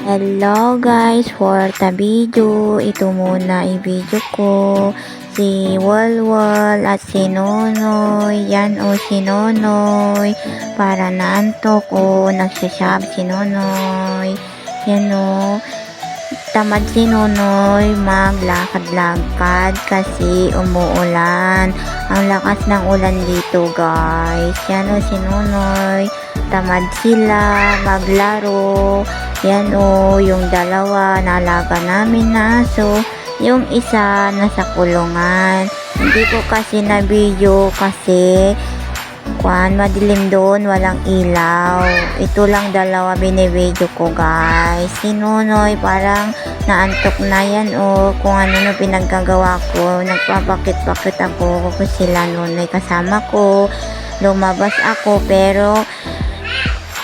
Hello guys, for the video, ito muna i-video ko si Walwal at si Nonoy. Yan o si Nonoy, para naantok o nagsasab si Nonoy. Yan o, tamad si Nonoy maglakad-lakad kasi umuulan. Ang lakas ng ulan dito guys. Yan o si Nonoy, tamad sila maglaro. Yan o, yung dalawa na alaga namin na aso. Yung isa nasa kulungan. Hindi ko kasi na video kasi madilim doon, walang ilaw. Ito lang dalawa binibidyo ko guys. Si Nonoy parang naantok na yan o, kung ano pinaggagawa ko. Nagpapakit-pakit ako kasi sila Nonoy kasama ko. Lumabas ako pero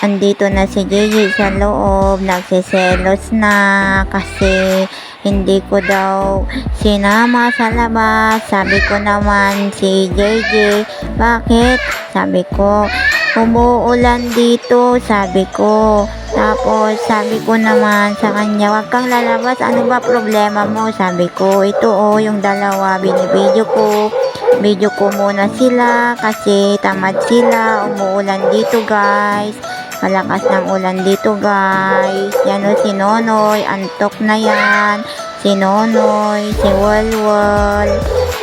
andito na si Gigi sa loob, nagsiselos na kasi hindi ko daw sinama sa labas. Sabi ko naman si JJ, bakit? Sabi ko, umuulan dito, sabi ko. Tapos sabi ko naman sa kanya, wag kang lalabas, ano ba problema mo? Sabi ko, ito o, yung dalawa, binibidyo ko. Video ko muna sila kasi tamad sila, umuulan dito guys. Malakas ng ulan dito guys. Yan o si Nonoy, antok na yan. Si Nonoy, si Walwal.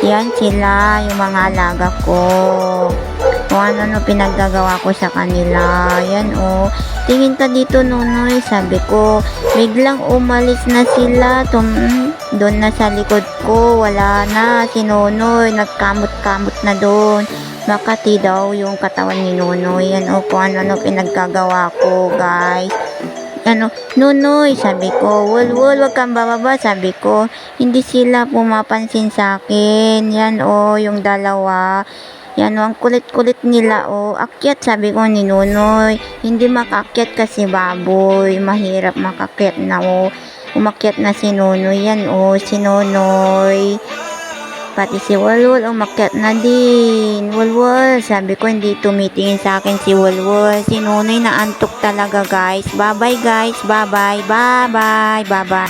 Yan sila, yung mga alaga ko. Kung ano pinaggagawa ko sa kanila. Yan o. Tingin ka dito Nonoy, sabi ko. Biglang umalis na sila. Doon na sa likod ko. Wala na si Nonoy. Nagkamot-kamot na doon. Makati daw yung katawan ni Nonoy. Yan o, kung ano pinaggagawa ko guys. Ano, Nonoy, sabi ko, Walwal, wag kang bababa, sabi ko. Hindi sila pumapansin sa akin. Yan o, yung dalawa. Yan o, ang kulit-kulit nila o. Akyat, sabi ko ni Nonoy. Hindi makakyat kasi baboy. Mahirap makakyat na o. Umakyat na si Nonoy. Yan o, si Nonoy. Pati si Walwal umakyat na din. Walwal, sabi ko hindi tumitingin sa akin si Walwal. Si Nonoy na antok talaga guys. Bye bye guys. Bye bye. Bye bye. Bye bye.